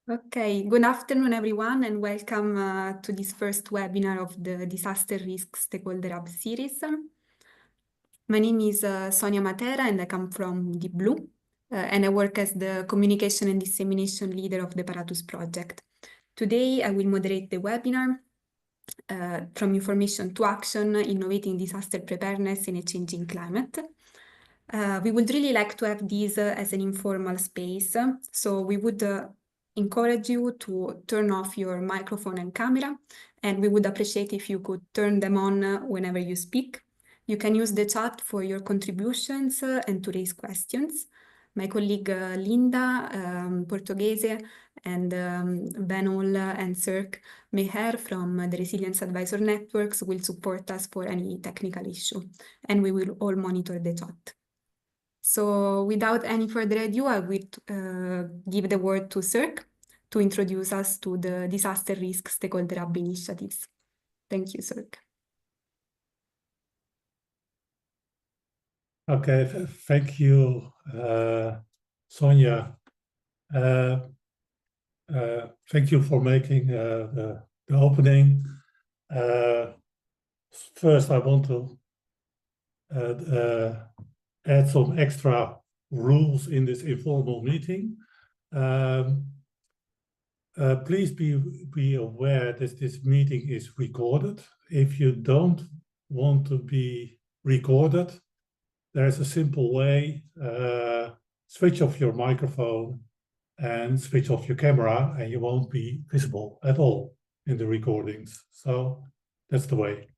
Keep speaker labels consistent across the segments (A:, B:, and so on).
A: Okay, good afternoon, everyone, and welcome to this first webinar of the Disaster Risk Stakeholder Hub series. My name is Sonia Matera, and I come from Deep Blue, and I work as the Communication and Dissemination Leader of the PARATUS project. Today, I will moderate the webinar, From Information to Action, Innovating Disaster Preparedness in a Changing Climate. We would really like to have this as an informal space, so we would encourage you to turn off your microphone and camera, and we would appreciate if you could turn them on whenever you speak. You can use the chat for your contributions and to raise questions. My colleague Linda Portoghese and Ben Hall and Cirque Meher from the Resilience Advisor Networks will support us for any technical issue, and we will all monitor the chat. So without any further ado, I will give the word to Cirque to introduce us to the Disaster Risk Stakeholder Hub initiatives. Thank you, Cirque.
B: Okay, thank you, Sonia. Thank you for making the opening. First, I want to add some extra rules in this informal meeting. Please be aware that this meeting is recorded. If you don't want to be recorded, there's a simple way. Switch off your microphone and switch off your camera, and you won't be visible at all in the recordings. So that's the way.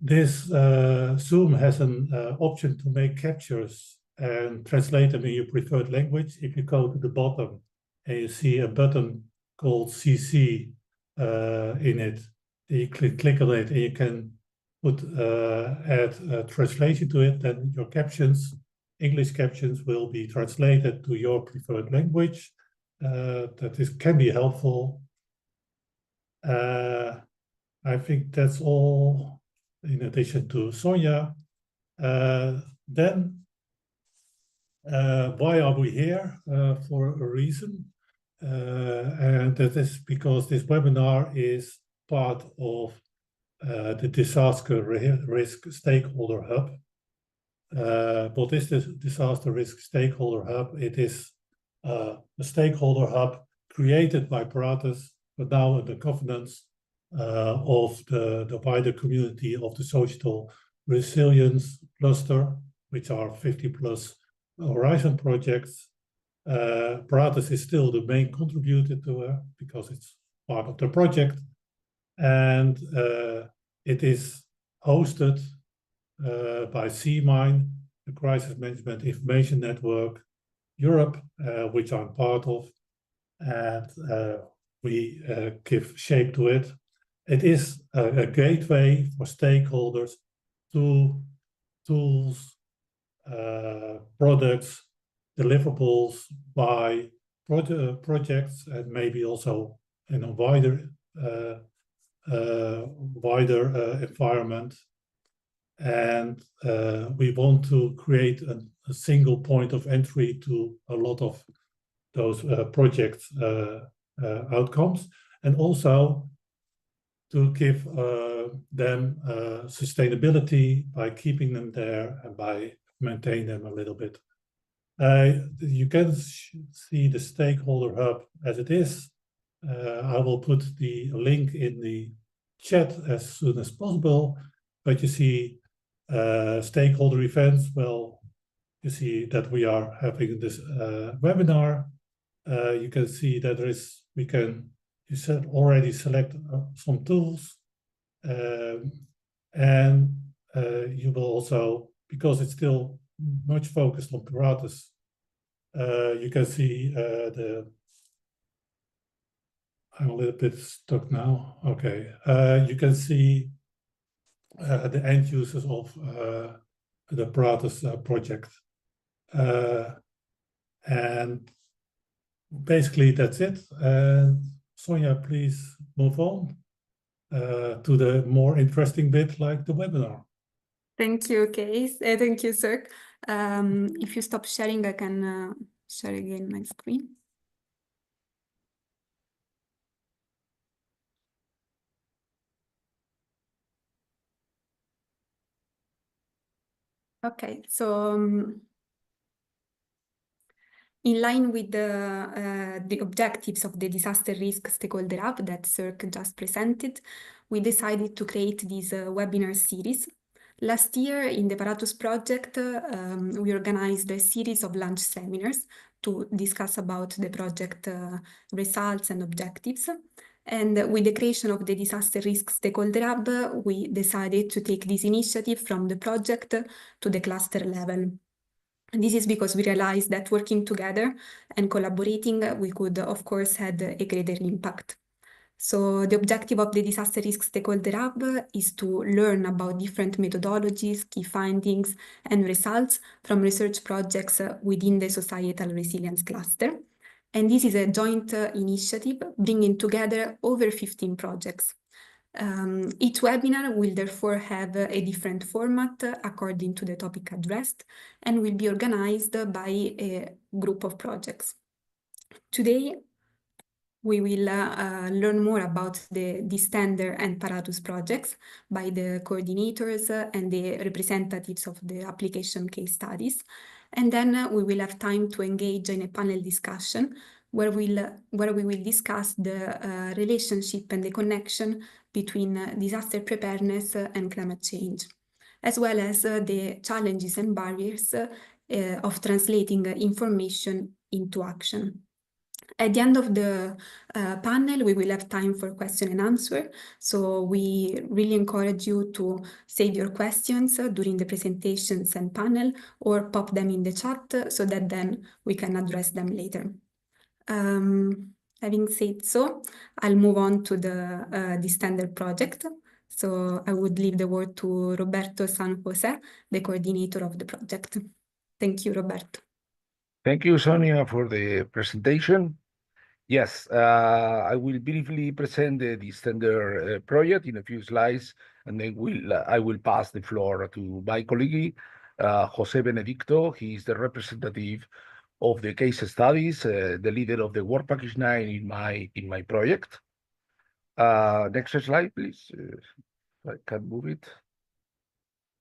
B: This Zoom has an option to make captures and translate them in your preferred language. If you go to the bottom and you see a button called CC in it, you click on it and you can add a translation to it, then your captions, English captions, will be translated to your preferred language. Can be helpful. I think that's all in addition to Sonia. Then, why are we here? For a reason. And that is because this webinar is part of the Disaster Risk Stakeholder Hub. What is this Disaster Risk Stakeholder Hub? It is a stakeholder hub created by PARATUS, but now in the governance of the wider community of the social resilience cluster, which are 50+ Horizon projects. PARATUS is still the main contributor to it because it's part of the project. And it is hosted by CMINE, the Crisis Management Information Network Europe, which I'm part of, and we give shape to it. It is a gateway for stakeholders to tools, products, deliverables by projects, and maybe also in a wider environment. And we want to create a single point of entry to a lot of those project outcomes, and also to give them sustainability by keeping them there and by maintaining them a little bit. You can see the Stakeholder Hub as it is. I will put the link in the chat as soon as possible, but you see stakeholder events. Well, you see that we are having this webinar. You can see that you said already select some tools, and you will also, because it's still much focused on PARATUS, you can see I'm a little bit stuck now. Okay, you can see the end users of the PARATUS project. And basically that's it. And Sonia, please move on to the more interesting bit, like the webinar.
A: Thank you, Kees. Thank you, Cirque. If you stop sharing, I can share again my screen. Okay, so in line with the objectives of the Disaster Risk Stakeholder Hub that Cirque just presented, we decided to create this webinar series. Last year, in the PARATUS project, we organized a series of lunch seminars to discuss about the project results and objectives. And with the creation of the Disaster Risk Stakeholder Hub, we decided to take this initiative from the project to the cluster level. And this is because we realized that working together and collaborating, we could, of course, have a greater impact. So the objective of the Disaster Risk Stakeholder Hub is to learn about different methodologies, key findings, and results from research projects within the societal resilience cluster. And this is a joint initiative bringing together over 15 projects. Each webinar will therefore have a different format according to the topic addressed and will be organized by a group of projects. Today, we will learn more about the DISTENDER and PARATUS projects by the coordinators and the representatives of the application case studies. And then we will have time to engage in a panel discussion where we will discuss the relationship and the connection between disaster preparedness and climate change, as well as the challenges and barriers of translating information into action. At the end of the panel, we will have time for question and answer. So we really encourage you to save your questions during the presentations and panel or pop them in the chat so that then we can address them later. Having said so, I'll move on to the DISTENDER project. So I would leave the word to Roberto San Jose, the coordinator of the project. Thank you, Roberto.
C: Thank you, Sonia, for the presentation. Yes, I will briefly present the DISTENDER project in a few slides, and then I will pass the floor to my colleague, Jose Benedicto. He is the representative of the case studies, the leader of the work package 9 in my project. Next slide, please. I can move it.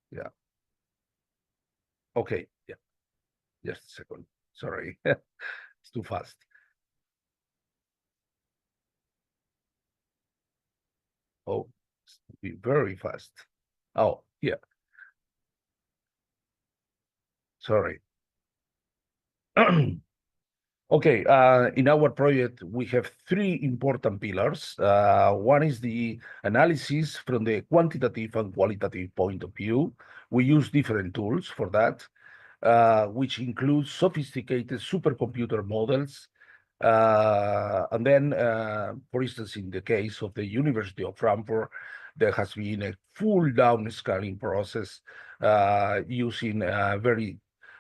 C: Yeah. Okay. Yeah. Just a second. Sorry, it's too fast. Oh, it's very fast. Oh, yeah. Sorry. Okay, in our project, we have three important pillars. One is the analysis from the quantitative and qualitative point of view. We use different tools for that, which includes sophisticated supercomputer models. And then, for instance, in the case of the University of Frankfurt, there has been a full downscaling process using very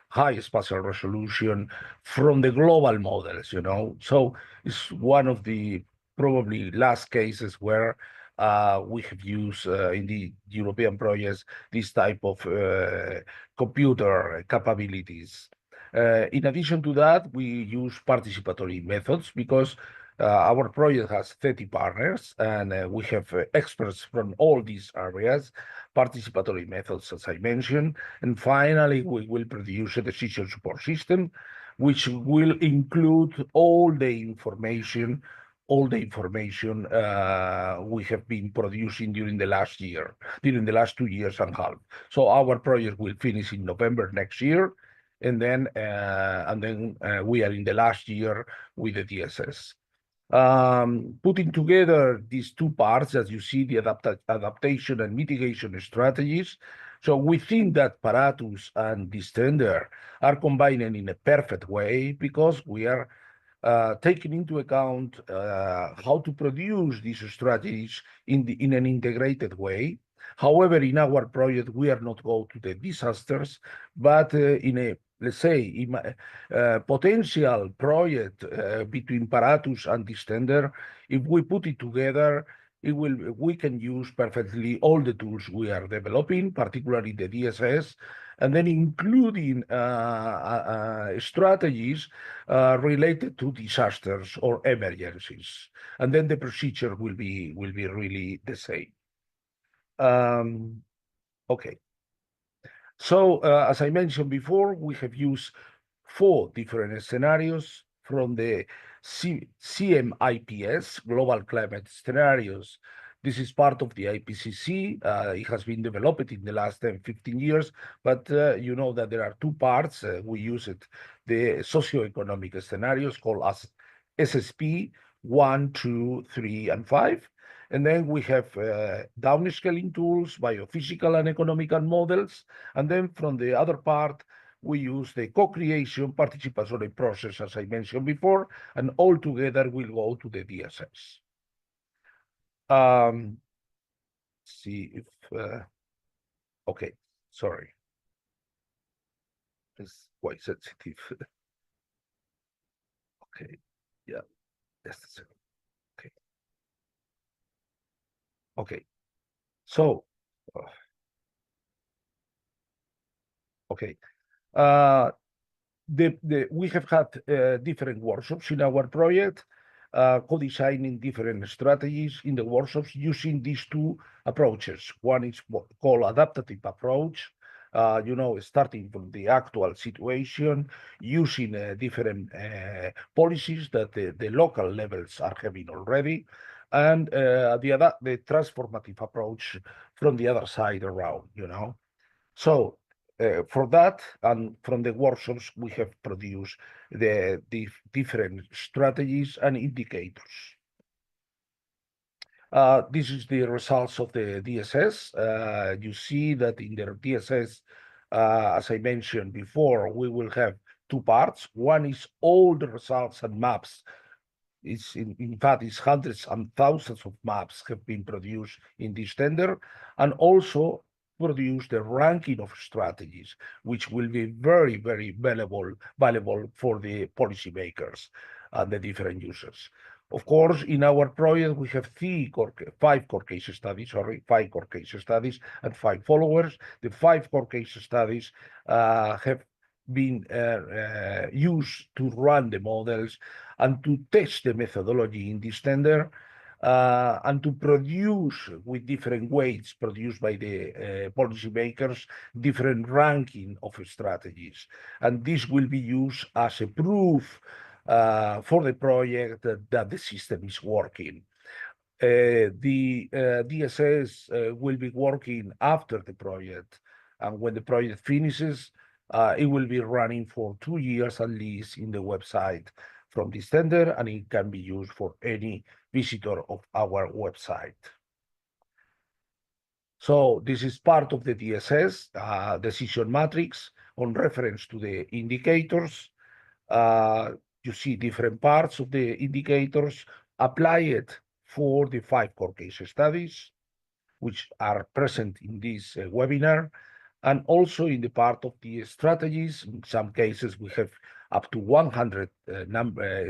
C: high spatial resolution from the global models, So it's one of the probably last cases where we have used in the European projects this type of computer capabilities. In addition to that, we use participatory methods because our project has 30 partners and we have experts from all these areas, participatory methods, as I mentioned. And finally, we will produce a decision support system, which will include all the information we have been producing during the last 2 years and a half. So our project will finish in November next year. And then we are in the last year with the DSS. Putting together these two parts, as you see, the adaptation and mitigation strategies. So we think that PARATUS and DISTENDER are combining in a perfect way because we are taking into account how to produce these strategies in an integrated way. However, in our project, we are not going to the disasters, but in a, let's say, potential project between PARATUS and DISTENDER, if we put it together, we can use perfectly all the tools we are developing, particularly the DSS, and then including strategies related to disasters or emergencies. And then the procedure will be really the same. Okay. So, as I mentioned before, we have used 4 different scenarios from the CMIPS, Global Climate Scenarios. This is part of the IPCC. It has been developed in the last 10, 15 years, but you know that there are 2 parts. We use it, the socioeconomic scenarios called as SSP 1, 2, 3, and 5. And then we have downscaling tools, biophysical and economical models. And then from the other part, we use the co-creation participatory process, as I mentioned before, and all together we'll go to the DSS. See if, okay, sorry. It's quite sensitive. Okay, yeah, that's it. Okay. Okay, so, okay. We have had different workshops in our project, co-designing different strategies in the workshops using these 2 approaches. One is called adaptive approach, you know, starting from the actual situation, using different policies that the local levels are having already, and the transformative approach from the other side around, you know. So for that, and from the workshops, we have produced the different strategies and indicators. This is the results of the DSS. You see that in the DSS, as I mentioned before, we will have 2 parts. One is all the results and maps. It's in fact, it's hundreds and thousands of maps have been produced in this tender, and also produce the ranking of strategies, which will be very, very valuable for the policymakers and the different users. Of course, in our project, we have 5 core case studies, 5 core case studies and 5 followers. The 5 core case studies have been used to run the models and to test the methodology in this tender, and to produce with different weights produced by the policymakers, different ranking of strategies. And this will be used as a proof for the project that the system is working. The DSS will be working after the project, and when the project finishes, it will be running for 2 years at least in the website from this tender, and it can be used for any visitor of our website. So this is part of the DSS decision matrix on reference to the indicators. You see different parts of the indicators. Apply it for the 5 core case studies, which are present in this webinar, and also in the part of the strategies. In some cases, we have up to 100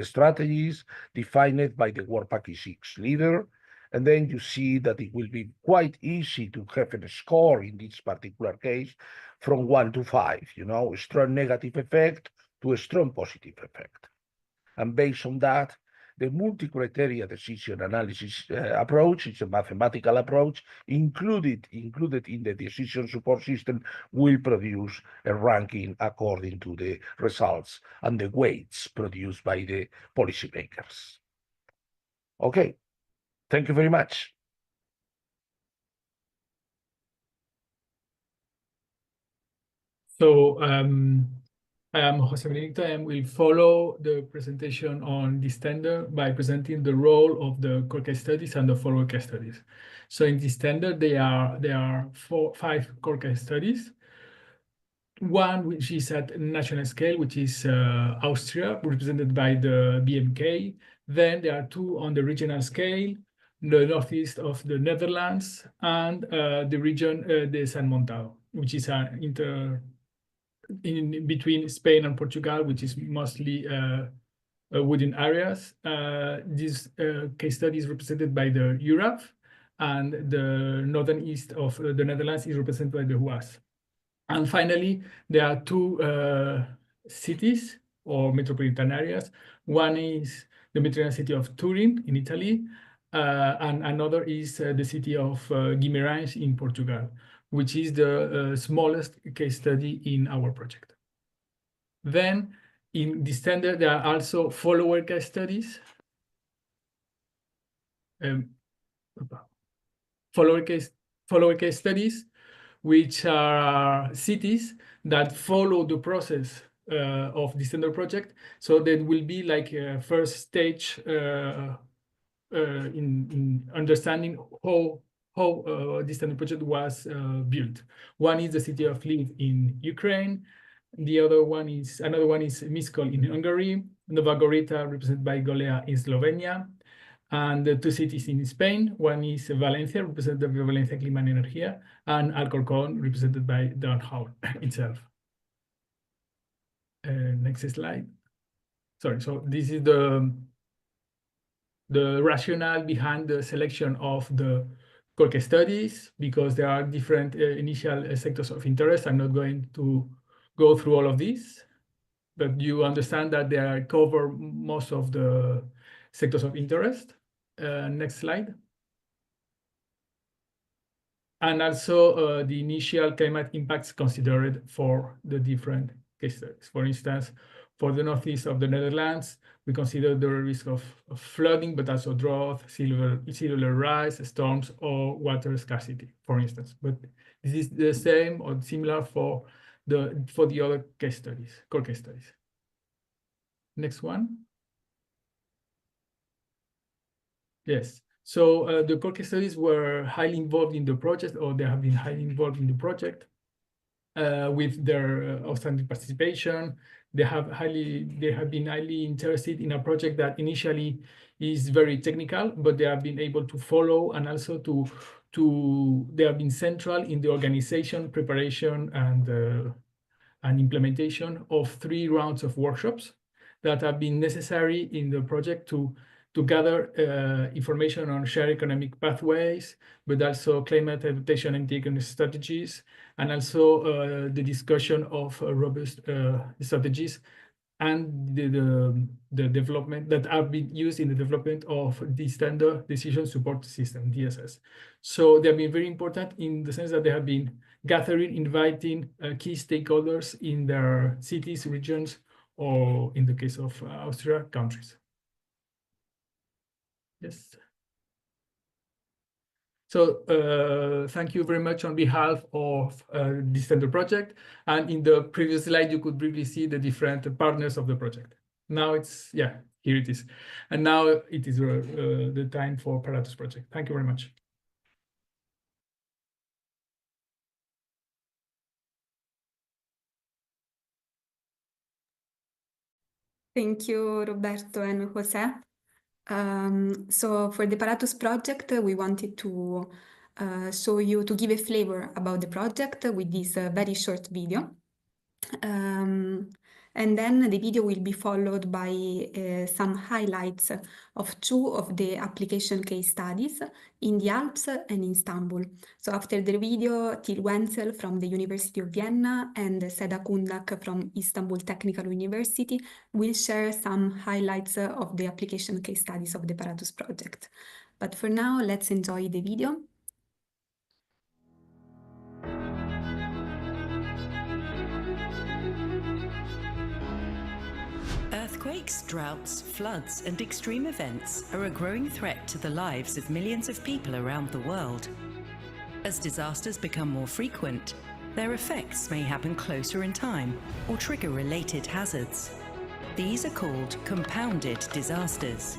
C: strategies defined by the Work Package 6 leader. And then you see that it will be quite easy to have a score in this particular case from 1 to 5, you know, a strong negative effect to a strong positive effect. And based on that, the multi-criteria decision analysis approach is a mathematical approach included in the decision support system, will produce a ranking according to the results and the weights produced by the policymakers. Okay, thank you very much.
D: So I am Jose Benedicto, and will follow the presentation on this tender by presenting the role of the core case studies and the follower case studies. So in this tender, there are 5 core case studies. One which is at national scale, which is Austria, represented by the BMK. Then there are 2 on the regional scale, the northeast of the Netherlands, and the region de San Montao, which is in between Spain and Portugal, which is mostly wooded areas. This case study is represented by the URAF, and the northern east of the Netherlands is represented by the HUAS. And finally, there are 2 cities or metropolitan areas. One is the metropolitan city of Turin in Italy, and another is the city of Guimarães in Portugal. which is the smallest case study in our project. Then in DISTENDER, there are also follower case studies. Follower case studies, which are cities that follow the process of DISTENDER project. So that will be like a first stage in understanding how DISTENDER project was built. One is the city of Lviv in Ukraine. Another one is Miskolc in Hungary. Nova Gorica, represented by Golea in Slovenia. And the two cities in Spain, one is Valencia, represented by Valencia Clima and Energía, and Alcorcón, represented by Downhaul itself. Next slide. Sorry, so this is the rationale behind the selection of the core case studies, because there are different initial sectors of interest. I'm not going to go through all of these, but you understand that they cover most of the sectors of interest. Next slide. And also the initial climate impacts considered for the different case studies. For instance, for the northeast of the Netherlands, we consider the risk of flooding, but also drought, sea level rise, storms, or water scarcity, for instance. But this is the same or similar for the other case studies, core case studies. Next one. Yes, so the core case studies were highly involved in the project, or they have been highly involved in the project with their outstanding participation. They have been highly interested in a project that initially is very technical, but they have been able to follow, and also they have been central in the organization, preparation, and implementation of 3 rounds of workshops that have been necessary in the project to gather information on shared economic pathways, but also climate adaptation and mitigation strategies, and also the discussion of robust strategies and the development that have been used in the development of the standard decision support system, DSS. So they have been very important in the sense that they have been gathering, inviting key stakeholders in their cities, regions, or in the case of Austria, countries. Yes. So thank you very much on behalf of the DISTENDER project. And in the previous slide, you could briefly see the different partners of the project. Now it's, yeah, here it is. And now it is the time for PARATUS project. Thank you very much.
A: Thank you, Roberto and Jose. So for the PARATUS project, we wanted to to give a flavor about the project with this very short video. And then the video will be followed by some highlights of 2 of the application case studies in the Alps and in Istanbul. So after the video, Till Wenzel from the University of Vienna and Seda Kundak from Istanbul Technical University will share some highlights of the application case studies of the PARATUS project. But for now, let's enjoy the video.
E: Earthquakes, droughts, floods, and extreme events are a growing threat to the lives of millions of people around the world. As disasters become more frequent, their effects may happen closer in time or trigger related hazards. These are called compounded disasters.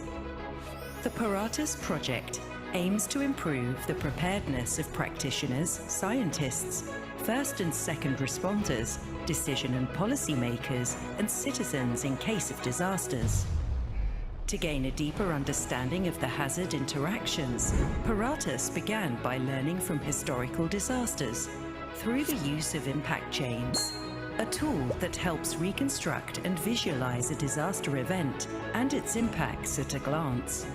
E: The PARATUS project aims to improve the preparedness of practitioners, scientists, first and second responders, decision and policymakers, and citizens in case of disasters. To gain a deeper understanding of the hazard interactions, PARATUS began by learning from historical disasters through the use of impact chains, a tool that helps reconstruct and visualize a disaster event and its impacts at a glance.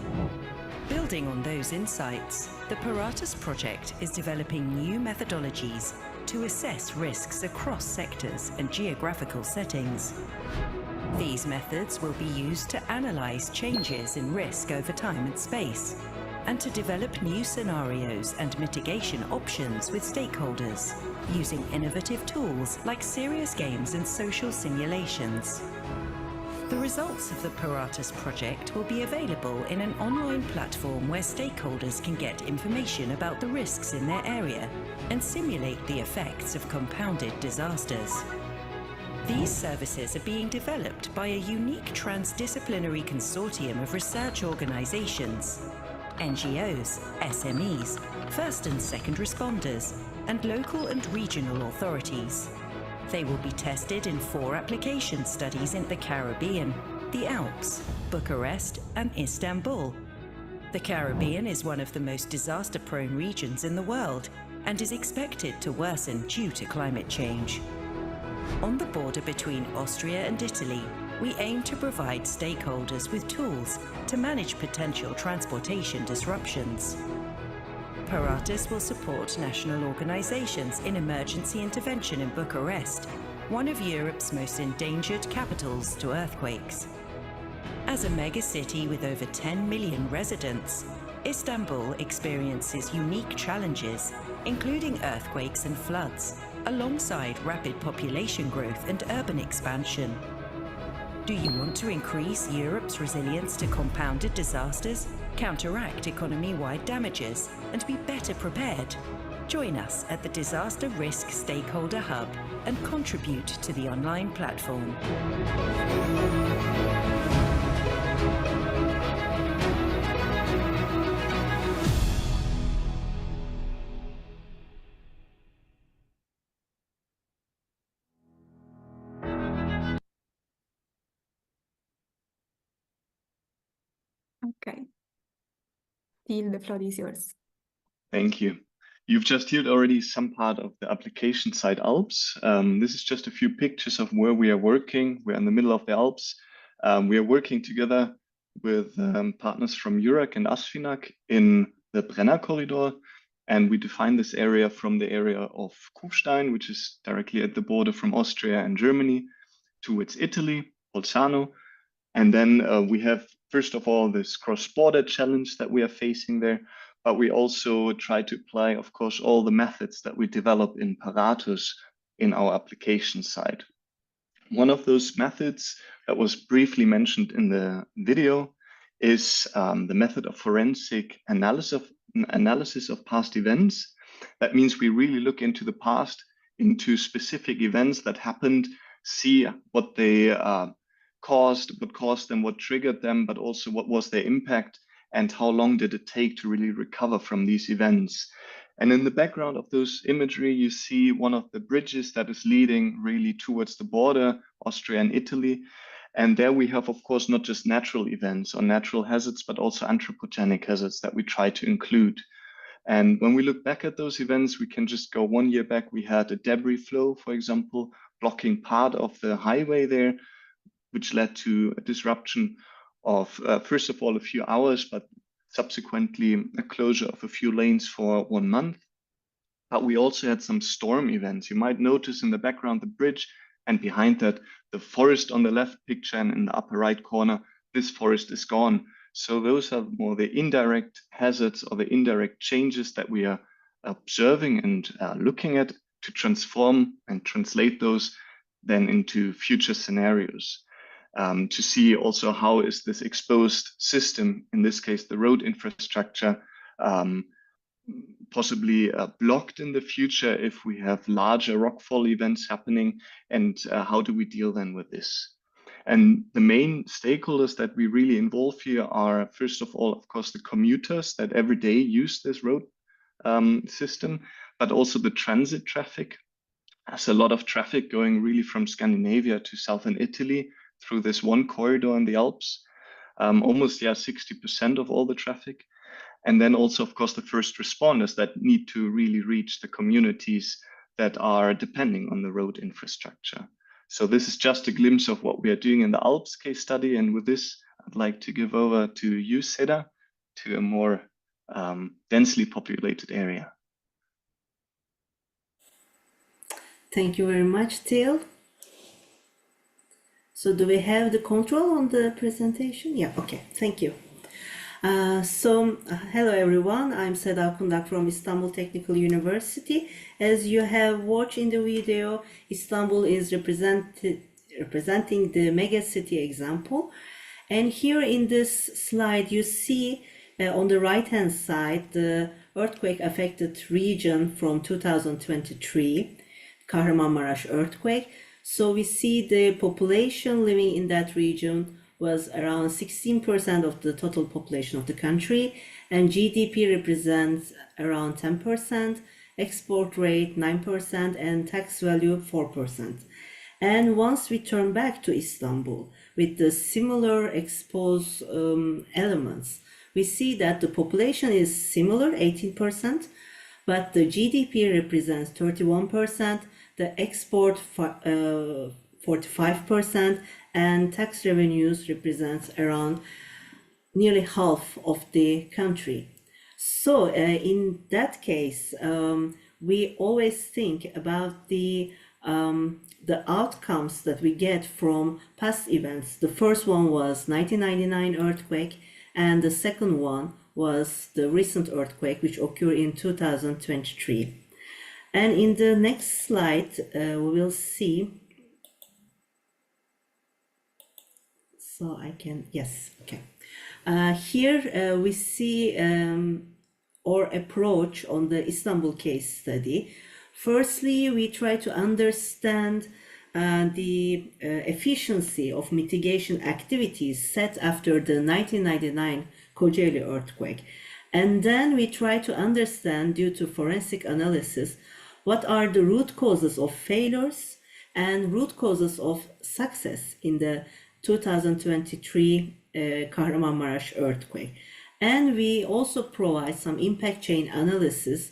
E: Building on those insights, the PARATUS project is developing new methodologies to assess risks across sectors and geographical settings. These methods will be used to analyze changes in risk over time and space, and to develop new scenarios and mitigation options with stakeholders, using innovative tools like serious games and social simulations. The results of the PARATUS project will be available in an online platform where stakeholders can get information about the risks in their area and simulate the effects of compounded disasters. These services are being developed by a unique transdisciplinary consortium of research organizations, NGOs, SMEs, first and second responders, and local and regional authorities. They will be tested in 4 application studies in the Caribbean, the Alps, Bucharest, and Istanbul. The Caribbean is one of the most disaster-prone regions in the world and is expected to worsen due to climate change. On the border between Austria and Italy, we aim to provide stakeholders with tools to manage potential transportation disruptions. PARATUS will support national organizations in emergency intervention in Bucharest, one of Europe's most endangered capitals to earthquakes. As a megacity with over 10 million residents, Istanbul experiences unique challenges, including earthquakes and floods, alongside rapid population growth and urban expansion. Do you want to increase Europe's resilience to compounded disasters, counteract economy-wide damages, and be better prepared? Join us at the Disaster Risk Stakeholder Hub and contribute to the online platform.
A: Okay. Till, the floor is yours.
F: Thank you. You've just heard already some part of the application side Alps. This is just a few pictures of where we are working. We're in the middle of the Alps. We are working together with partners from URAC and ASFINAG in the Brenner corridor. And we define this area from the area of Kufstein, which is directly at the border from Austria and Germany, towards Italy, Bolzano. And then we have, first of all, this cross-border challenge that we are facing there. But we also try to apply, of course, all the methods that we develop in PARATUS in our application side. One of those methods that was briefly mentioned in the video is the method of forensic analysis of past events. That means we really look into the past, into specific events that happened, see what they caused, what caused them, what triggered them, but also what was their impact, and how long did it take to really recover from these events. And in the background of those imagery, you see one of the bridges that is leading really towards the border, Austria and Italy. And there we have, of course, not just natural events or natural hazards, but also anthropogenic hazards that we try to include. And when we look back at those events, we can just go 1 year back. We had a debris flow, for example, blocking part of the highway there, which led to a disruption of, first of all, a few hours, but subsequently a closure of a few lanes for 1 month. But we also had some storm events. You might notice in the background the bridge, and behind that, the forest on the left picture, and in the upper right corner, this forest is gone. So those are more the indirect hazards or the indirect changes that we are observing and looking at to transform and translate those then into future scenarios. To see also how is this exposed system, in this case, the road infrastructure, possibly blocked in the future if we have larger rockfall events happening, and how do we deal then with this? And the main stakeholders that we really involve here are, first of all, of course, the commuters that every day use this road system, but also the transit traffic. There's a lot of traffic going really from Scandinavia to southern Italy through this one corridor in the Alps, almost 60% of all the traffic. And then also, of course, the first responders that need to really reach the communities that are depending on the road infrastructure. So this is just a glimpse of what we are doing in the Alps case study. And with this, I'd like to give over to you, Seda, to a more densely populated area.
G: Thank you very much, Till. So do we have the control on the presentation? Yeah, okay, thank you. Hello everyone, I'm Seda Kundak from Istanbul Technical University. As you have watched in the video, Istanbul is representing the megacity example. And here in this slide, you see on the right-hand side, the earthquake-affected region from 2023, Kahramanmaraş earthquake. So we see the population living in that region was around 16% of the total population of the country, and GDP represents around 10%, export rate 9%, and tax value 4%. And once we turn back to Istanbul with the similar exposed elements, we see that the population is similar, 18%, but the GDP represents 31%, the export 45%, and tax revenues represents around nearly half of the country. So in that case, we always think about the outcomes that we get from past events. The first one was 1999 earthquake, and the second one was the recent earthquake, which occurred in 2023. And in the next slide, we will see. So I can, yes, okay. Here we see our approach on the Istanbul case study. Firstly, we try to understand the efficiency of mitigation activities set after the 1999 Kocaeli earthquake. And then we try to understand, due to forensic analysis, what are the root causes of failures and root causes of success in the 2023 Kahramanmaraş earthquake. And we also provide some impact chain analysis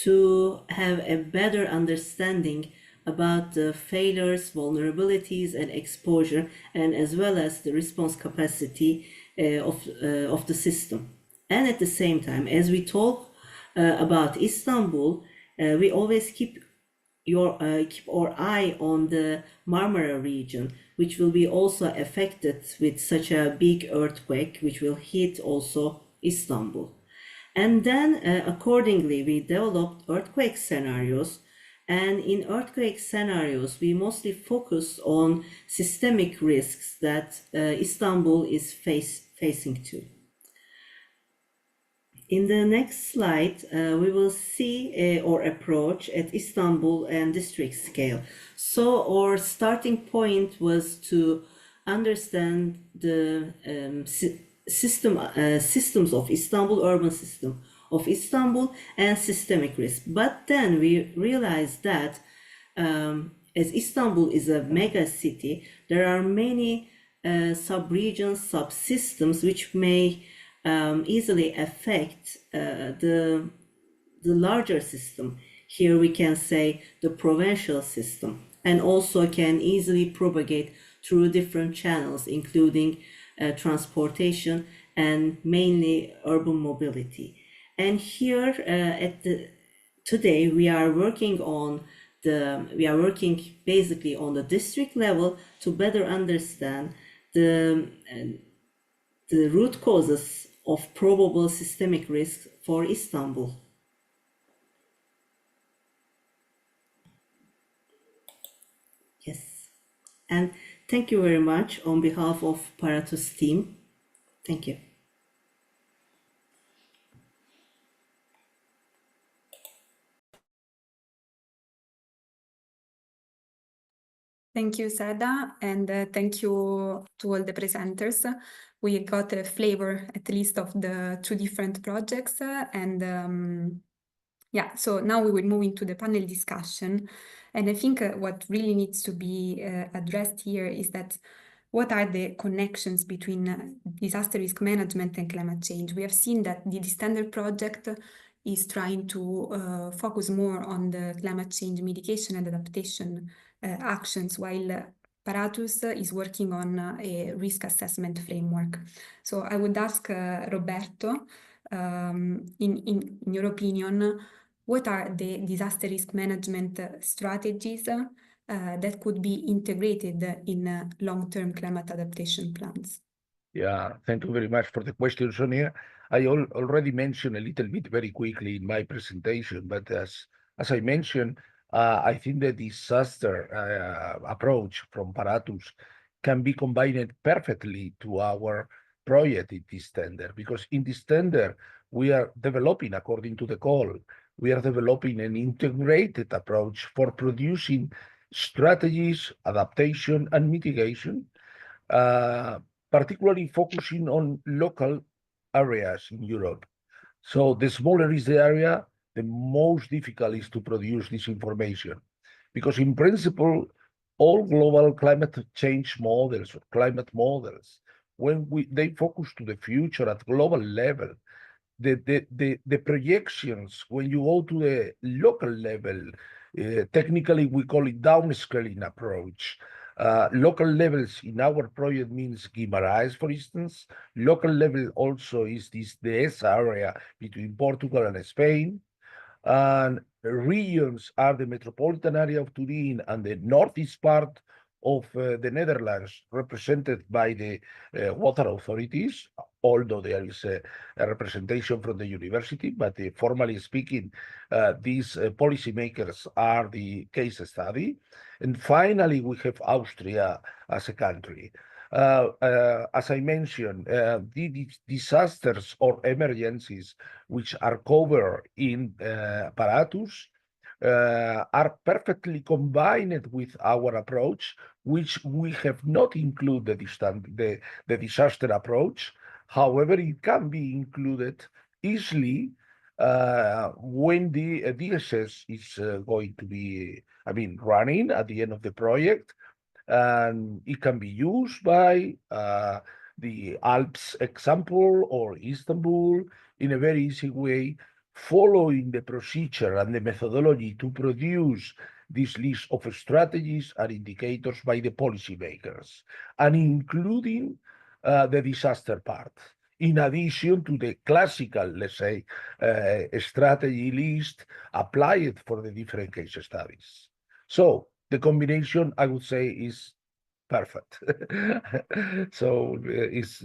G: to have a better understanding about the failures, vulnerabilities, and exposure, and as well as the response capacity of the system. And at the same time, as we talk about Istanbul, we always keep our eye on the Marmara region, which will be also affected with such a big earthquake, which will hit also Istanbul. And then accordingly, we developed earthquake scenarios. And in earthquake scenarios, we mostly focus on systemic risks that Istanbul is facing to. In the next slide, we will see our approach at Istanbul and district scale. So our starting point was to understand the systems of Istanbul, urban system of Istanbul, and systemic risk. But then we realized that as Istanbul is a mega city, there are many sub-regions, subsystems which may easily affect the larger system. Here we can say the provincial system, and also can easily propagate through different channels, including transportation and mainly urban mobility. And here today we are working basically on the district level to better understand the root causes of probable systemic risk for Istanbul. Yes, and thank you very much on behalf of PARATUS team. Thank you.
A: Thank you, Seda, and thank you to all the presenters. We got a flavor, at least, of the two different projects, and yeah, so now we will move into the panel discussion. And I think what really needs to be addressed here is that what are the connections between disaster risk management and climate change? We have seen that the DISTENDER project is trying to focus more on the climate change mitigation and adaptation actions, while PARATUS is working on a risk assessment framework. So I would ask Roberto, in your opinion, what are the disaster risk management strategies that could be integrated in long-term climate adaptation plans?
C: Yeah, thank you very much for the question, Sonia. I already mentioned a little bit very quickly in my presentation, but as I mentioned, I think the disaster approach from PARATUS can be combined perfectly to our project in this tender, because in this tender, we are developing, according to the call, we are developing an integrated approach for producing strategies, adaptation, and mitigation, particularly focusing on local areas in Europe. So the smaller is the area, the most difficult is to produce this information. Because in principle, all global climate change models or climate models, when they focus to the future at global level, the projections, when you go to the local level, technically we call it downscaling approach. Local levels in our project means Guimarães, for instance. Local level also is this DS area between Portugal and Spain. And regions are the metropolitan area of Turin and the northeast part of the Netherlands, represented by the water authorities, although there is a representation from the university, but formally speaking, these policymakers are the case study. And finally, we have Austria as a country. As I mentioned, the disasters or emergencies which are covered in PARATUS are perfectly combined with our approach, which we have not included the disaster approach. However, it can be included easily when the DSS is going to be, running at the end of the project. And it can be used by the Alps example or Istanbul in a very easy way, following the procedure and the methodology to produce this list of strategies and indicators by the policymakers, and including the disaster part, in addition to the classical, let's say, strategy list applied for the different case studies. So the combination, I would say, is perfect. So it's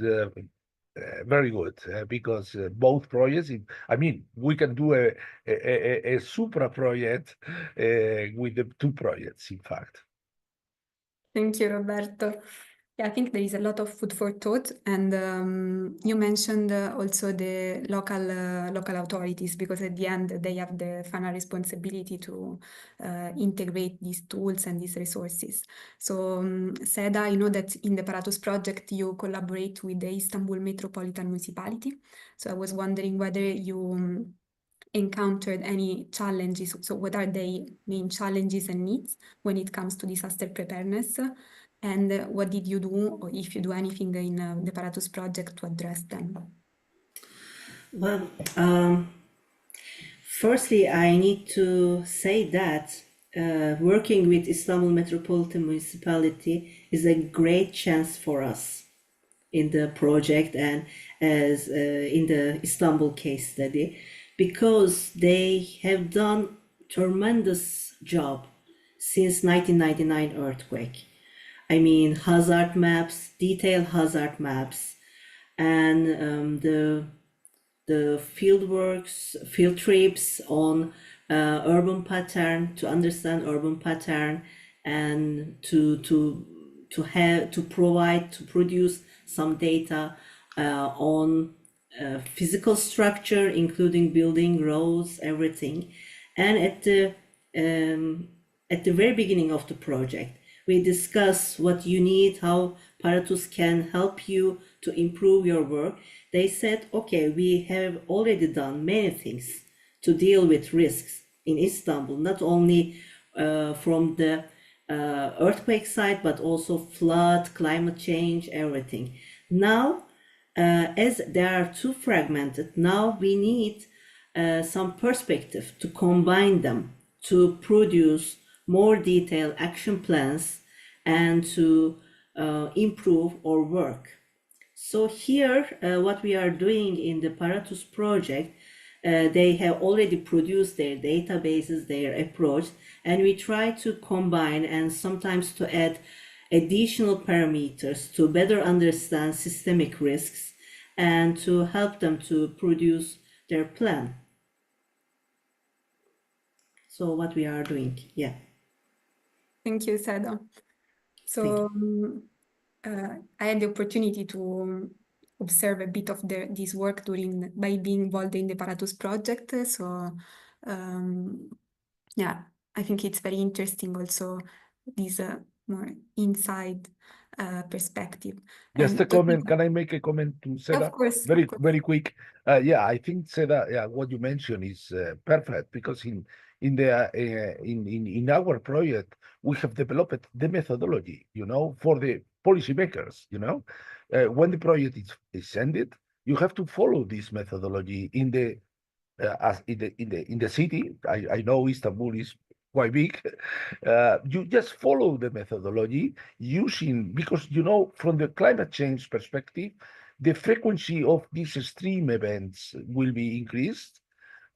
C: very good because both projects, we can do a supra project with the two projects, in fact.
A: Thank you, Roberto. Yeah, I think there is a lot of food for thought, and you mentioned also the local authorities, because at the end they have the final responsibility to integrate these tools and these resources. So Seda, I know that in the PARATUS project you collaborate with the Istanbul Metropolitan Municipality. So I was wondering whether you encountered any challenges. So what are the main challenges and needs when it comes to disaster preparedness? And what did you do, or if you do anything in the PARATUS project to address them?
G: Well, firstly, I need to say that working with Istanbul Metropolitan Municipality is a great chance for us in the project and as in the Istanbul case study, because they have done tremendous job since 1999 earthquake. Hazard maps, detailed hazard maps, and the field works, field trips on urban pattern, to understand urban pattern, and to produce some data on physical structure, including building, roads, everything. And at the very beginning of the project, we discuss what you need, how PARATUS can help you to improve your work. They said, okay, we have already done many things to deal with risks in Istanbul, not only from the earthquake side, but also flood, climate change, everything. Now, as they are too fragmented, now we need some perspective to combine them, to produce more detailed action plans and to improve our work. So here, what we are doing in the PARATUS project, they have already produced their databases, their approach, and we try to combine and sometimes to add additional parameters to better understand systemic risks and to help them to produce their plan. So what we are doing, yeah.
A: Thank you, Seda. So I had the opportunity to observe a bit of this work by being involved in the PARATUS project. So yeah, I think it's very interesting also this more inside perspective.
C: Just a comment. Can I make a comment to Seda?
A: Of course.
C: Very quick. Yeah, I think Seda, yeah, what you mentioned is perfect, because in our project we have developed the methodology, for the policymakers. When the project is ended, you have to follow this methodology in the city. I know Istanbul is quite big. You just follow the methodology because from the climate change perspective, the frequency of these extreme events will be increased.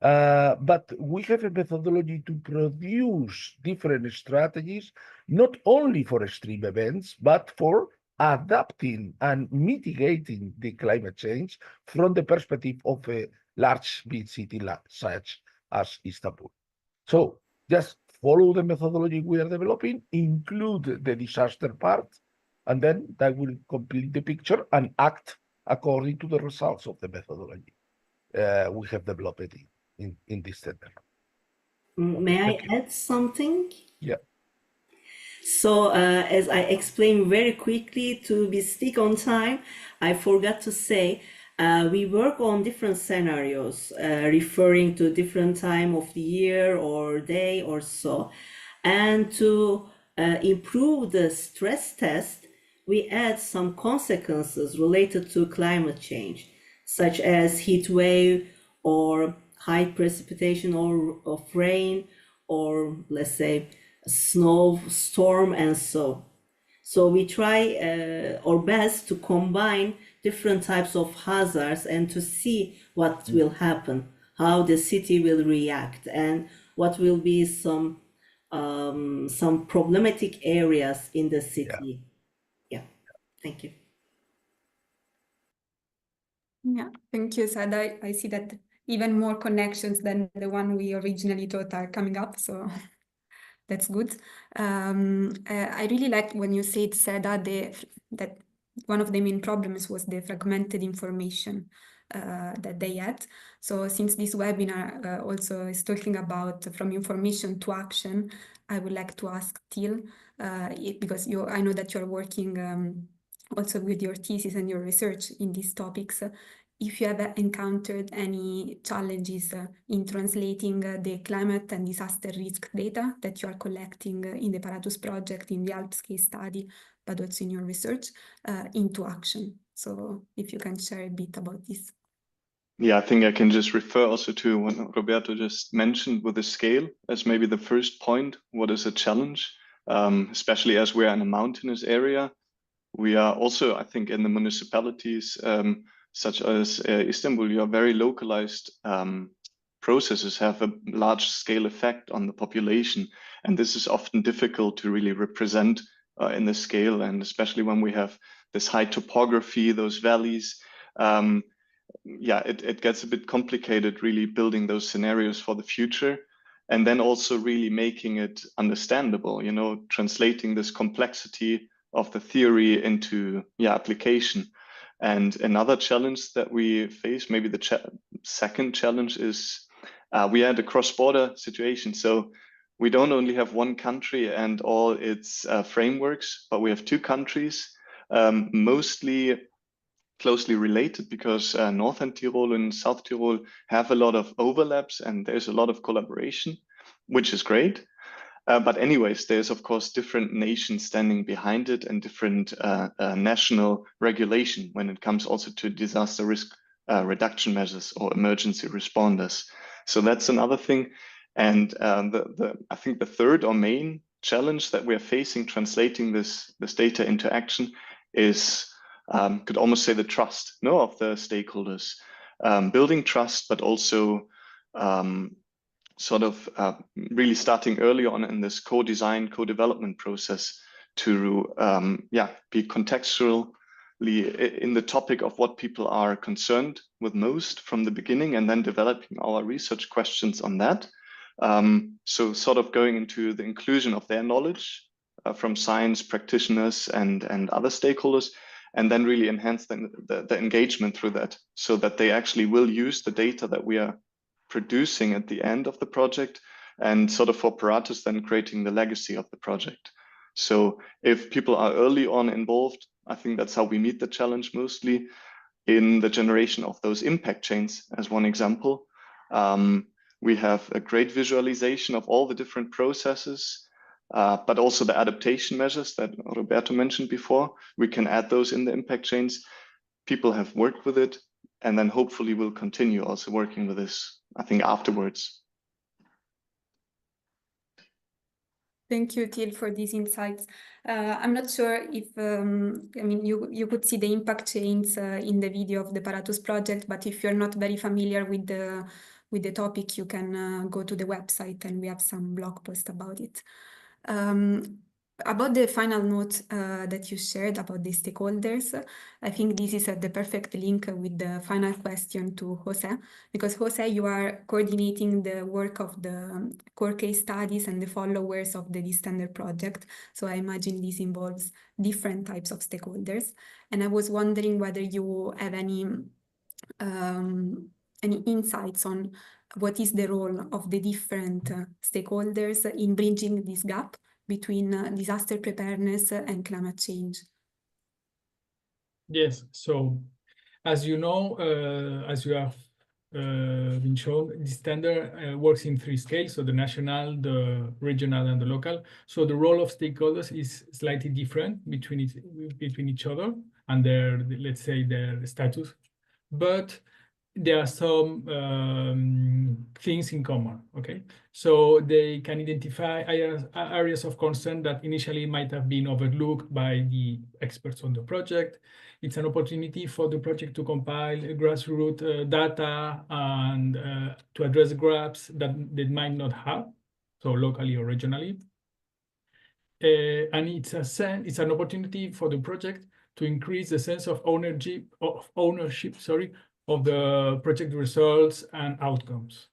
C: But we have a methodology to produce different strategies, not only for extreme events, but for adapting and mitigating the climate change from the perspective of a large big city such as Istanbul. So just follow the methodology we are developing, include the disaster part, and then that will complete the picture and act according to the results of the methodology we have developed in this tender.
G: May I add something?
C: Yeah.
G: So as I explained very quickly to stick on time, I forgot to say we work on different scenarios referring to different time of the year or day or so. And to improve the stress test, we add some consequences related to climate change, such as heat wave or high precipitation of rain, or let's say snow storm, and so we try our best to combine different types of hazards and to see what will happen, how the city will react, and what will be some problematic areas in the city. Yeah. Thank you.
A: Yeah, thank you, Sada. I see that even more connections than the one we originally thought are coming up, so that's good. I really liked when you said, Seda, that one of the main problems was the fragmented information that they had. So since this webinar also is talking about from information to action, I would like to ask Till, because I know that you're working also with your thesis and your research in these topics, if you have encountered any challenges in translating the climate and disaster risk data that you are collecting in the PARATUS project, in the Alps case study, but also in your research, into action. So if you can share a bit about this.
F: Yeah, I think I can just refer also to what Roberto just mentioned with the scale as maybe the first point. What is a challenge, especially as we're in a mountainous area? We are also, I think, in the municipalities, such as Istanbul, you are very localized processes have a large scale effect on the population. And this is often difficult to really represent in the scale. And especially when we have this high topography, those valleys, yeah, it gets a bit complicated really building those scenarios for the future. And then also really making it understandable, translating this complexity of the theory into application. And another challenge that we face, maybe the second challenge, is we had a cross-border situation. So we don't only have one country and all its frameworks, but we have two countries, mostly closely related, because Northern Tyrol and South Tyrol have a lot of overlaps and there's a lot of collaboration, which is great. But anyways, there's of course different nations standing behind it and different national regulation when it comes also to disaster risk reduction measures or emergency responders. So that's another thing. And I think the third or main challenge that we're facing translating this data into action is, could almost say, the trust of the stakeholders, building trust, but also really starting early on in this co-design, co-development process to be contextually in the topic of what people are concerned with most from the beginning, and then developing our research questions on that. So sort of going into the inclusion of their knowledge from science practitioners and other stakeholders, and then really enhance the engagement through that, so that they actually will use the data that we are producing at the end of the project, and sort of for PARATUS then creating the legacy of the project. So if people are early on involved, I think that's how we meet the challenge mostly in the generation of those impact chains. As one example, we have a great visualization of all the different processes, but also the adaptation measures that Roberto mentioned before. We can add those in the impact chains. People have worked with it, and then hopefully we'll continue also working with this, I think, afterwards.
A: Thank you, Till, for these insights. I'm not sure if, I mean, you could see the impact chains in the video of the PARATUS project, but if you're not very familiar with the topic, you can go to the website and we have some blog post about it. About the final note that you shared about the stakeholders, I think this is the perfect link with the final question to Jose, because Jose, you are coordinating the work of the core case studies and the followers of the DISTENDER project. So I imagine this involves different types of stakeholders. And I was wondering whether you have any insights on what is the role of the different stakeholders in bridging this gap between disaster preparedness and climate change.
D: Yes, so as you know, as you have been shown, DISTENDER works in 3 scales, so the national, the regional, and the local. So the role of stakeholders is slightly different between each other and their, let's say, their status, but there are some things in common, okay? So they can identify areas of concern that initially might have been overlooked by the experts on the project. It's an opportunity for the project to compile grassroots data and to address gaps that they might not have, so locally or regionally. And it's an opportunity for the project to increase the sense of ownership, of the project results and outcomes.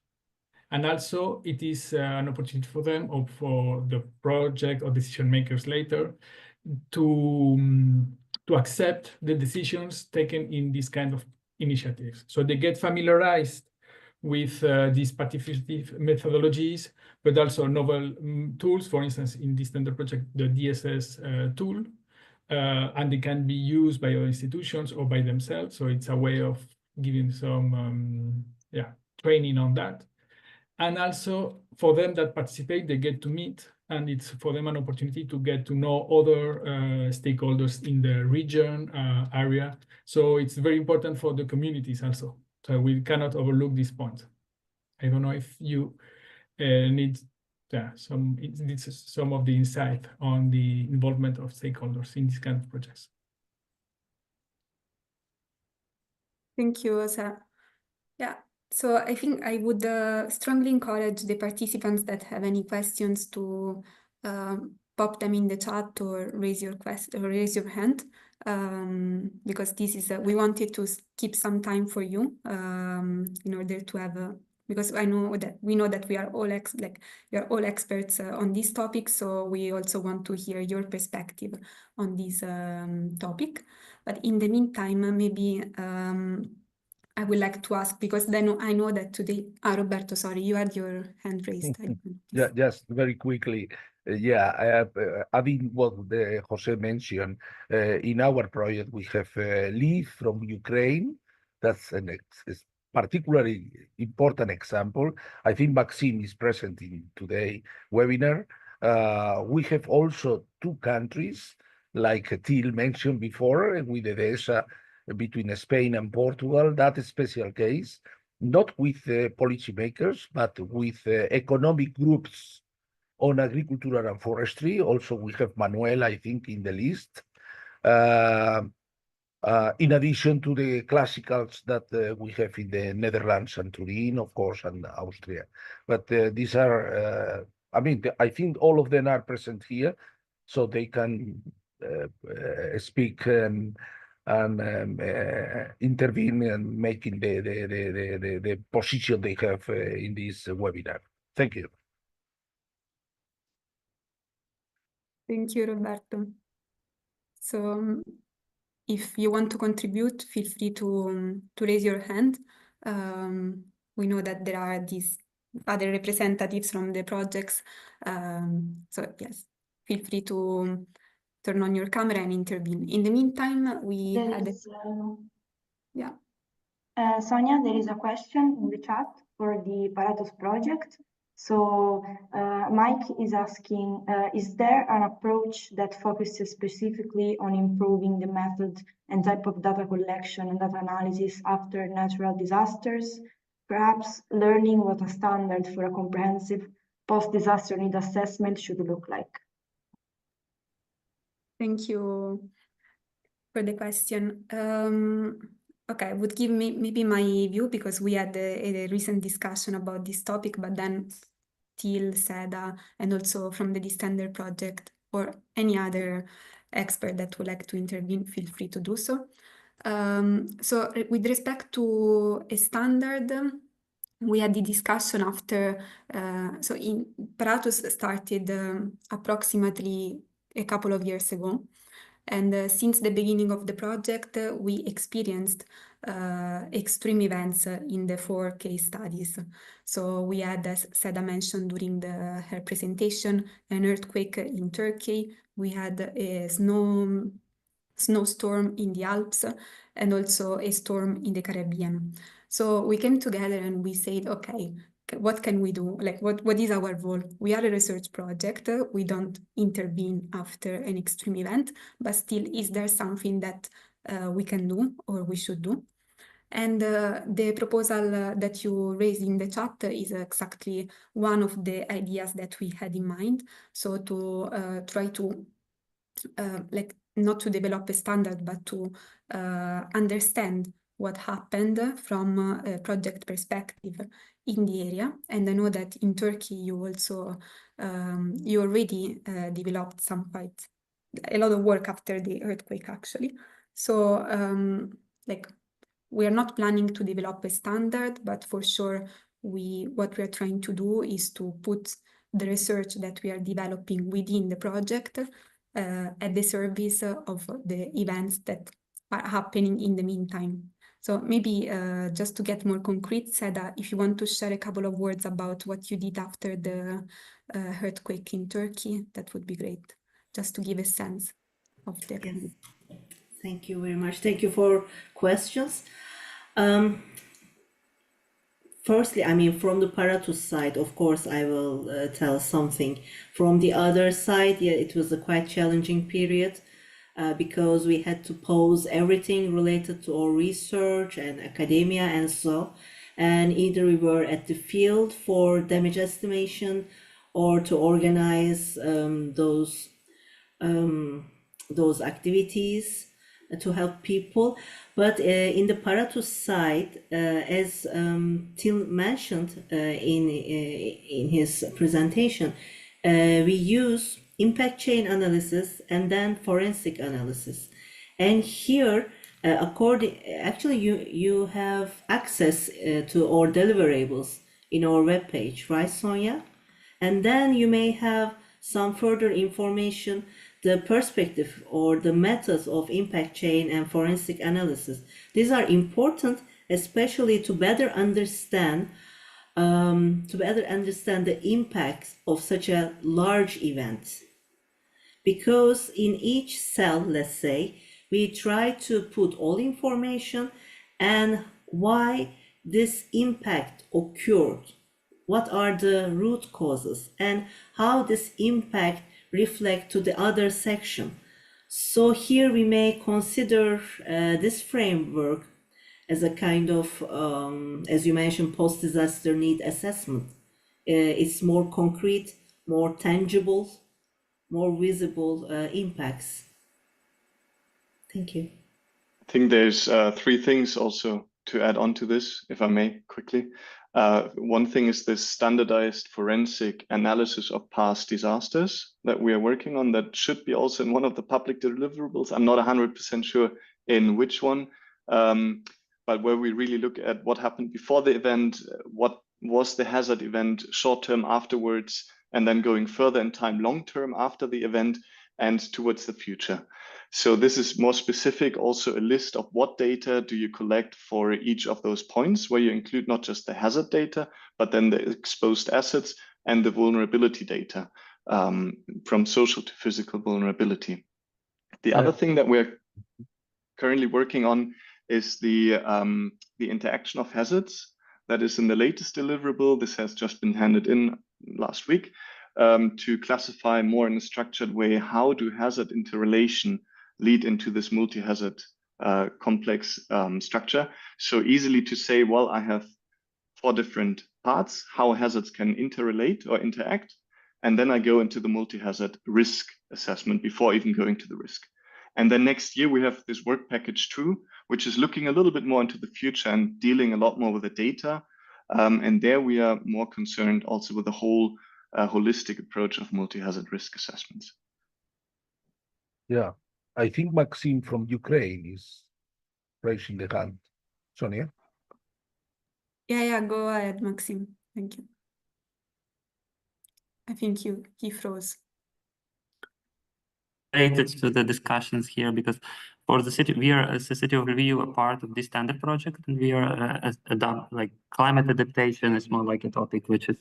D: And also it is an opportunity for them, or for the project or decision makers later, to accept the decisions taken in this kind of initiatives. So they get familiarized with these participative methodologies, but also novel tools, for instance, in this DISTENDER project, the DSS tool, and they can be used by other institutions or by themselves. So it's a way of giving some training on that. And also for them that participate, they get to meet, and it's for them an opportunity to get to know other stakeholders in the region, area. So it's very important for the communities also. So we cannot overlook this point. I don't know if you need some of the insight on the involvement of stakeholders in these kind of projects.
A: Thank you, Osa. Yeah, so I think I would strongly encourage the participants that have any questions to pop them in the chat or raise your hand, because this is we wanted to keep some time for you in order to have because I know that we know that we are all we are all experts on this topic, so we also want to hear your perspective on this topic. But in the meantime, maybe I would like to ask, because then I know that today, Roberto, sorry, you had your hand raised.
C: Yeah, just very quickly. Adding what Jose mentioned, in our project, we have Liv from Ukraine. That's a particularly important example. I think Maxime is present in today's webinar. We have also 2 countries, like Till mentioned before, with the DESA between Spain and Portugal. That special case, not with policymakers, but with economic groups on agriculture and forestry. Also, we have Manuel, I think, in the list. In addition to the classicals that we have in the Netherlands and Turin, of course, and Austria. But these are, I mean, I think all of them are present here. so they can speak and intervene and making the position they have in this webinar. Thank you.
A: Thank you, Roberto. So if you want to contribute, feel free to raise your hand. We know that there are these other representatives from the projects. So yes, feel free to turn on your camera and intervene. In the meantime, we had yeah.
H: Sonia, there is a question in the chat for the PARATUS project. So Mike is asking, is there an approach that focuses specifically on improving the method and type of data collection and data analysis after natural disasters? Perhaps learning what a standard for a comprehensive post-disaster need assessment should look like.
A: Thank you for the question. Okay, I would give maybe my view, because we had a recent discussion about this topic, but then Till, Seda, and also from the Distender project, or any other expert that would like to intervene, feel free to do so. So with respect to a standard, we had the discussion after, so PARATUS started approximately a couple of years ago. And since the beginning of the project, we experienced extreme events in the 4 case studies. So we had, as Seda mentioned during her presentation, an earthquake in Turkey. We had a snowstorm in the Alps, and also a storm in the Caribbean. So we came together and we said, okay, what can we do? Like, what is our role? We are a research project. We don't intervene after an extreme event, but still, is there something that we can do or we should do? And the proposal that you raised in the chat is exactly one of the ideas that we had in mind. So to try to, like, not to develop a standard, but to understand what happened from a project perspective in the area. And I know that in Turkey you also you already developed a lot of work after the earthquake, actually. So like, we are not planning to develop a standard, but for sure what we are trying to do is to put the research that we are developing within the project at the service of the events that are happening in the meantime. So maybe just to get more concrete, Seda, if you want to share a couple of words about what you did after the earthquake in Turkey, that would be great, just to give a sense of the...
G: Yes. Thank you very much. Thank you for questions. Firstly, I mean, from the PARATUS side, of course, I will tell something. From the other side, yeah, it was a quite challenging period because we had to pause everything related to our research and academia and so. And either we were at the field for damage estimation or to organize those activities to help people. But in the PARATUS side, as Till mentioned in his presentation, we use impact chain analysis and then forensic analysis. And here, actually, you have access to our deliverables in our webpage, right, Sonia? And then you may have some further information, the perspective or the methods of impact chain and forensic analysis. These are important, especially to better understand the impact of such a large event. Because in each cell, let's say, we try to put all information and why this impact occurred. What are the root causes and how this impact reflect to the other section. So here we may consider this framework as a kind of, as you mentioned, post-disaster need assessment. It's more concrete, more tangible, more visible impacts. Thank you.
F: I think there's 3 things also to add on to this, if I may, quickly. One thing is this standardized forensic analysis of past disasters that we are working on that should be also in one of the public deliverables. I'm not 100% sure in which one, but where we really look at what happened before the event, what was the hazard event short-term afterwards, and then going further in time long-term after the event and towards the future. So this is more specific, also a list of what data do you collect for each of those points, where you include not just the hazard data, but then the exposed assets and the vulnerability data, from social to physical vulnerability. The other thing that we're currently working on is the interaction of hazards. That is in the latest deliverable. This has just been handed in last week, to classify more in a structured way, how do hazard interrelation lead into this multi-hazard complex structure. So easily to say, well, I have 4 different parts, how hazards can interrelate or interact. And then I go into the multi-hazard risk assessment before even going to the risk. And then next year we have this work package 2, which is looking a little bit more into the future and dealing a lot more with the data. And there we are more concerned also with the whole holistic approach of multi-hazard risk assessments.
C: Yeah, I think Maxime from Ukraine is raising the hand. Sonia?
A: Yeah, go ahead, Maxime. Thank you. I think he froze.
I: Related to the discussions here, because for the city, we are as a city of Lviv a part of this standard project, and we are like climate adaptation is more like a topic which is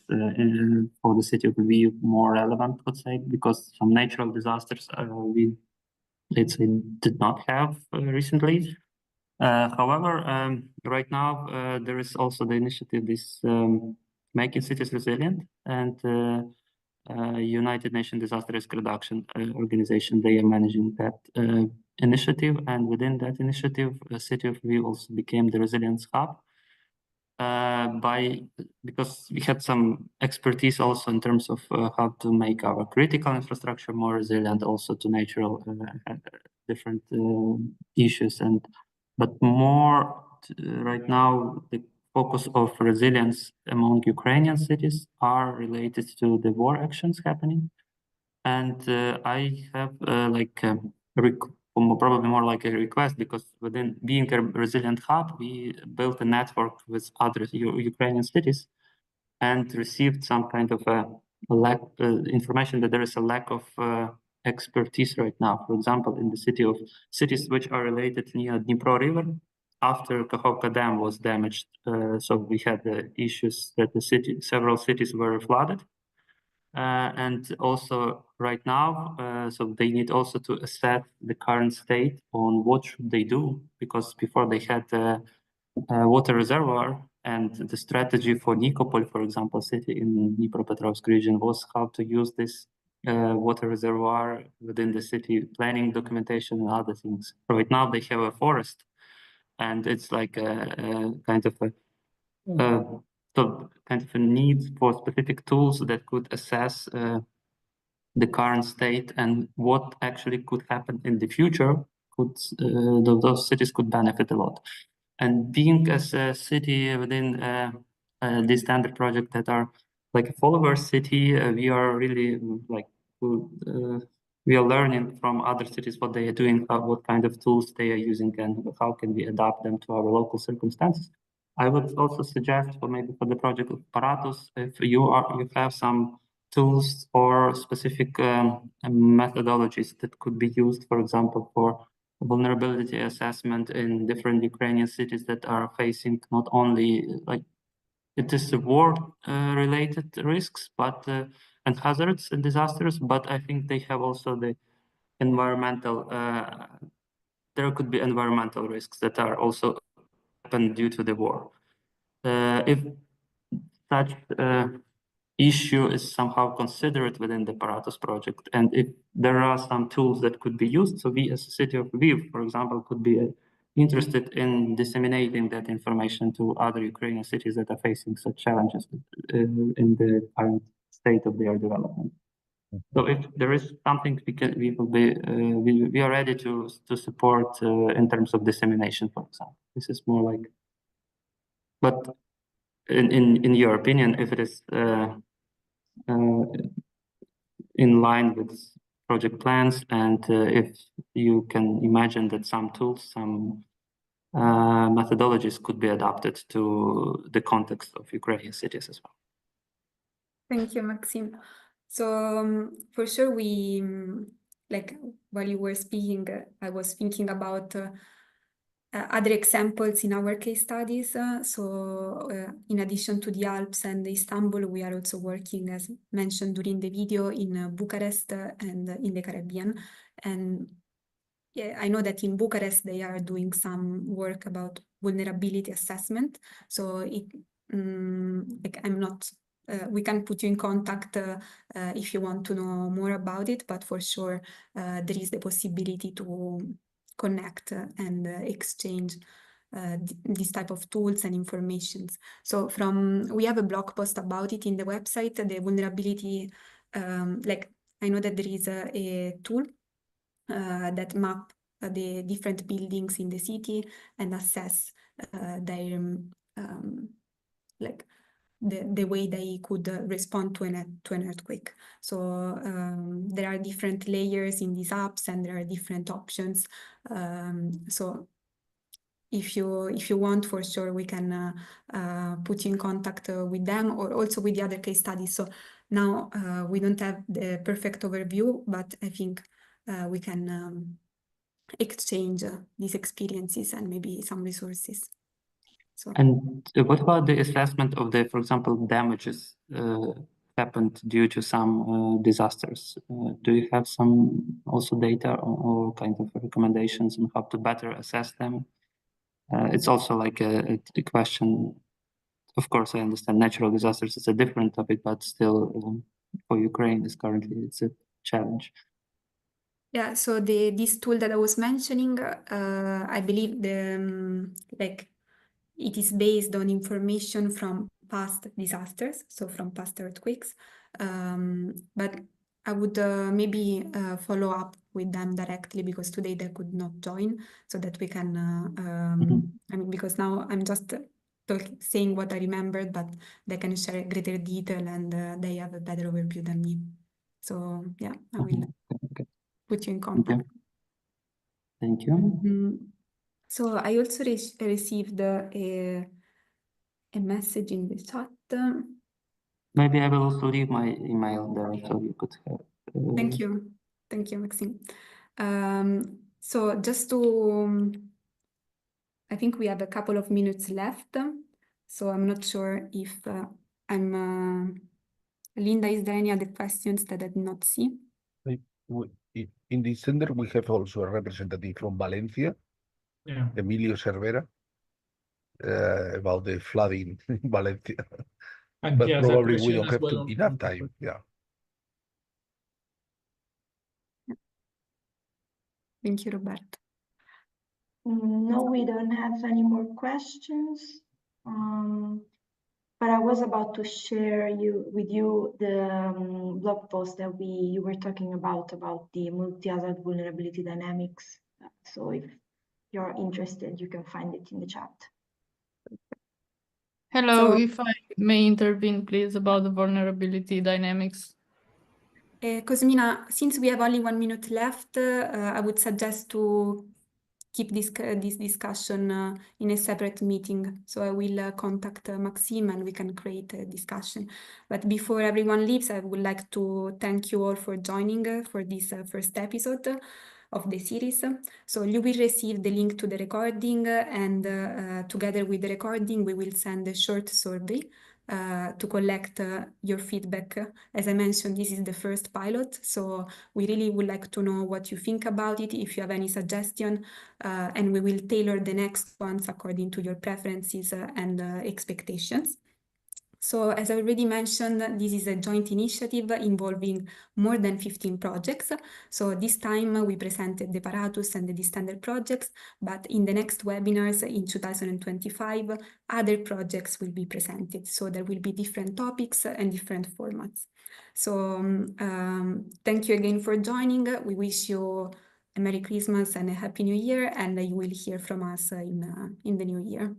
I: for the city of Lviv more relevant, let's say, because some natural disasters we let's say did not have recently. However, right now there is also the initiative this making cities resilient, and United Nations Disaster Risk Reduction Organization, they are managing that initiative, and within that initiative, the city of Lviv also became the resilience hub because we had some expertise also in terms of how to make our critical infrastructure more resilient, also to natural different issues, but more right now the focus of resilience among Ukrainian cities are related to the war actions happening. And I have probably more like a request, because within being a resilient hub, we built a network with other Ukrainian cities and received some kind of information that there is a lack of expertise right now. For example, in the cities which are related near Dnipro River, after Kakhovka Dam was damaged, so we had issues that several cities were flooded. And also right now, so they need also to assess the current state on what should they do, because before they had a water reservoir, and the strategy for Nikopol, for example, city in Dnipropetrovsk region, was how to use this water reservoir within the city, planning, documentation, and other things. Right now they have a forest, and it's like a kind of a need for specific tools that could assess the current state and what actually could happen in the future. Those cities could benefit a lot. And being as a city within this standard project that are like a follower city, we are really like we are learning from other cities what they are doing, what kind of tools they are using, and how can we adapt them to our local circumstances. I would also suggest for maybe for the project of PARATUS, if you have some tools or specific methodologies that could be used, for example, for vulnerability assessment in different Ukrainian cities that are facing not only like it is the war related risks, but and hazards and disasters, but I think they have also the environmental. There could be environmental risks that are also happen due to the war. If such issue is somehow considered within the PARATUS project, and if there are some tools that could be used, so we as a city of Lviv, for example, could be interested in disseminating that information to other Ukrainian cities that are facing such challenges in the current state of their development. So if there is something we are ready to support in terms of dissemination, for example. This is more like, but in your opinion, if it is in line with project plans, and if you can imagine that some tools, some methodologies could be adapted to the context of Ukrainian cities as well.
A: Thank you, Maxime. So for sure, we like while you were speaking, I was thinking about other examples in our case studies. In addition to the Alps and Istanbul, we are also working, as mentioned during the video, in Bucharest and in the Caribbean. And yeah, I know that in Bucharest they are doing some work about vulnerability assessment. So like I'm not. We can put you in contact if you want to know more about it, but for sure there is the possibility to connect and exchange this type of tools and informations. So we have a blog post about it in the website, the vulnerability, like I know that there is a tool that map the different buildings in the city and assess their like the way they could respond to an earthquake. So there are different layers in these apps and there are different options. So if you want, for sure, we can put you in contact with them or also with the other case studies. So now we don't have the perfect overview, but I think we can exchange these experiences and maybe some resources. So.
I: And what about the assessment of the, for example, damages happened due to some disasters? Do you have some also data or kind of recommendations on how to better assess them? It's also like a question. Of course, I understand natural disasters is a different topic, but still for Ukraine is currently it's a challenge.
A: Yeah, so this tool that I was mentioning, I believe it is based on information from past disasters, so from past earthquakes. But I would maybe follow up with them directly because today they could not join, so that we can. I mean, because now I'm just saying what I remembered, but they can share greater detail and they have a better overview than me. So yeah, I will put you in contact.
I: Thank you.
A: So I also received a message in the chat.
I: Maybe I will also leave my email there so you could have.
A: Thank you, Maxime. So just to, I think we have a couple of minutes left. So I'm not sure if Linda, is there any other questions that I did not see?
C: In this center, we have also a representative from Valencia, Emilio Cervera, about the flooding in Valencia.
D: And
C: but probably we don't have
D: well
C: enough time. Yeah.
A: Thank you, Roberto.
H: No, we don't have any more questions. But I was about to share with you the blog post that you were talking about the multi-hazard vulnerability dynamics. So if you're interested, you can find it in the chat.
J: Hello, if I may intervene, please, about the vulnerability dynamics.
A: Cosmina, since we have only 1 minute left, I would suggest to keep this discussion in a separate meeting. So I will contact Maxime and we can create a discussion. But before everyone leaves, I would like to thank you all for joining for this first episode of the series. So you will receive the link to the recording and together with the recording, we will send a short survey to collect your feedback. As I mentioned, this is the first pilot, so we really would like to know what you think about it, if you have any suggestion, and we will tailor the next ones according to your preferences and expectations. So as I already mentioned, this is a joint initiative involving more than 15 projects. So this time we presented the PARATUS and the DISTENDER projects, but in the next webinars in 2025, other projects will be presented. So there will be different topics and different formats. So thank you again for joining. We wish you a Merry Christmas and a Happy New Year, and you will hear from us in the new year.